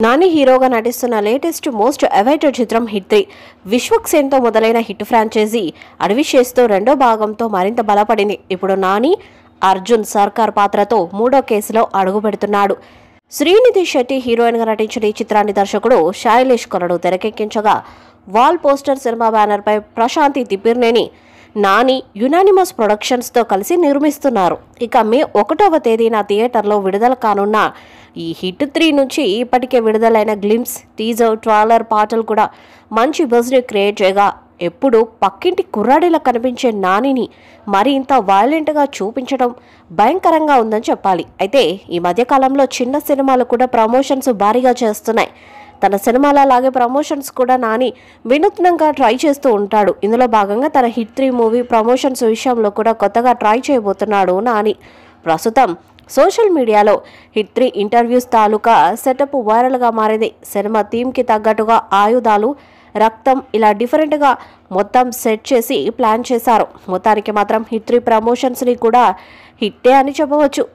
నాని హీరోగా నటిస్తున్న latest most awaited చిత్రం హిట్ 3 విశ్వక్ సేన్తో మొదలైన హిట్ ఫ్రాంచైజీ అడవిశేష్తో రెండో భాగంతో మరింత బలపడింది. ఇప్పుడు నాని అర్జున్ సర్కార్ పాత్రతో మూడో కేసులో అడుగుపెడుతున్నాడు. శ్రీనిధి శెట్టి హీరోయిన్గా నటించిన ఈ చిత్రాన్ని దర్శకుడు శైలేష్ కొరడు తెరకెక్కించగా వాల్ పోస్టర్ సినిమా బ్యానర్పై ప్రశాంతి తిప్పిర్నేని నాని యునానిమస్ ప్రొడక్షన్స్తో కలిసి నిర్మిస్తున్నారు. ఇక మే 1వ తేదీన థియేటర్లో విడుదల కానున్న ఈ హిట్ 3 నుంచి ఇప్పటికే విడుదలైన గ్లిమ్స్, టీజర్, ట్రైలర్ పాటలు కూడా మంచి బజ్ని క్రియేట్ చేయగా ఎప్పుడు పక్కింటి కుర్రాడిలా కనిపించే నానిని మరి ఇంత వైలెంట్గా చూపించడం భయంకరంగా ఉందని చెప్పాలి. అయితే ఈ మధ్యకాలంలో చిన్న సినిమాలు కూడా ప్రమోషన్స్ భారీగా చేస్తున్నాయి. తన సినిమాల అలాగే ప్రమోషన్స్ కూడా నాని వినూత్నంగా ట్రై చేస్తూ ఉంటాడు. ఇందులో భాగంగా తన హిట్ 3 మూవీ ప్రమోషన్స్ విషయంలో కూడా కొత్తగా ట్రై చేయబోతున్నాడు నాని. ప్రస్తుతం సోషల్ మీడియాలో హిట్ 3 ఇంటర్వ్యూస్ తాలూకా సెటప్ వైరల్గా మారింది. సినిమా థీమ్కి తగ్గట్టుగా ఆయుధాలు, రక్తం ఇలా డిఫరెంట్గా మొత్తం సెట్ చేసి ప్లాన్ చేశారు. మొత్తానికి మాత్రం హిట్ 3 ప్రమోషన్స్ని కూడా హిట్టే అని చెప్పవచ్చు.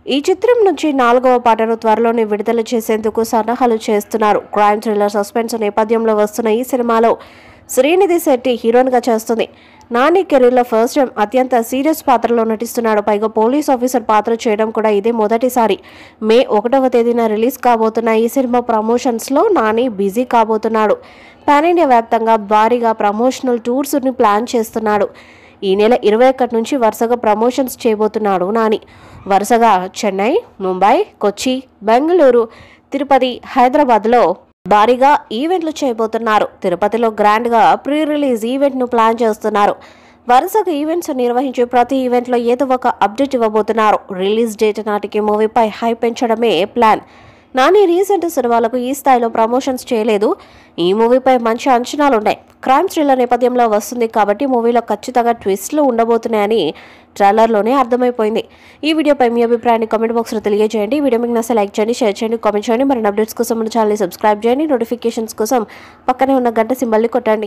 ఈ చిత్రం నుంచి 4వ పాటను త్వరలోనే విడుదల చేసేందుకు సన్నాహాలు చేస్తున్నారు. క్రైమ్ థ్రిల్లర్ సస్పెన్స్ నేపథ్యంలో వస్తున్న ఈ సినిమాలో శ్రీనిధి శెట్టి హీరోయిన్గా చేస్తుంది. నాని కెరీర్లో ఫస్ట్ టైం అత్యంత సీరియస్ పాత్రలో నటిస్తున్నాడు. పైగా పోలీస్ ఆఫీసర్ పాత్ర చేయడం కూడా ఇదే మొదటిసారి. మే 1వ తేదీన రిలీజ్ కాబోతున్న ఈ సినిమా ప్రమోషన్స్లో నాని బిజీ కాబోతున్నాడు. పాన్ ఇండియా వ్యాప్తంగా భారీగా ప్రమోషనల్ టూర్స్ని ప్లాన్ చేస్తున్నాడు. ఈ నెల 21 నుంచి వరుసగా ప్రమోషన్స్ చేయబోతున్నాడు నాని. వరుసగా చెన్నై, ముంబై, కొచ్చి, బెంగళూరు, తిరుపతి, హైదరాబాద్లో భారీగా ఈవెంట్లు చేయబోతున్నారు. తిరుపతిలో గ్రాండ్గా ప్రీ రిలీజ్ ఈవెంట్ను ప్లాన్ చేస్తున్నారు. వరుసగా ఈవెంట్స్ నిర్వహించి ప్రతి ఈవెంట్లో ఏదో ఒక అప్డేట్ ఇవ్వబోతున్నారు. రిలీజ్ డేట్ నాటికి మూవీపై హైప్ పెంచడమే ప్లాన్. నాని రీసెంట్ సినిమాలకు ఈ స్థాయిలో ప్రమోషన్స్ చేయలేదు. ఈ మూవీపై మంచి అంచనాలున్నాయి. క్రైమ్ థ్రిల్లర్ నేపథ్యంలో వస్తుంది కాబట్టి మూవీలో ఖచ్చితంగా ట్విస్ట్లు ఉండబోతున్నాయని ట్రైలర్లోనే అర్థమైపోయింది. ఈ వీడియోపై మీ అభిప్రాయాన్ని కామెంట్ బాక్స్లో తెలియజేయండి. ఈ వీడియో మీకు నచ్చితే లైక్ చేయండి, షేర్ చేయండి, కామెంట్ చేయండి. మరిన్ని అప్డేట్స్ కోసం మన ఛానల్ని సబ్స్క్రైబ్ చేయండి. నోటిఫికేషన్స్ కోసం పక్కనే ఉన్న గంట సింబల్ని కొట్టండి.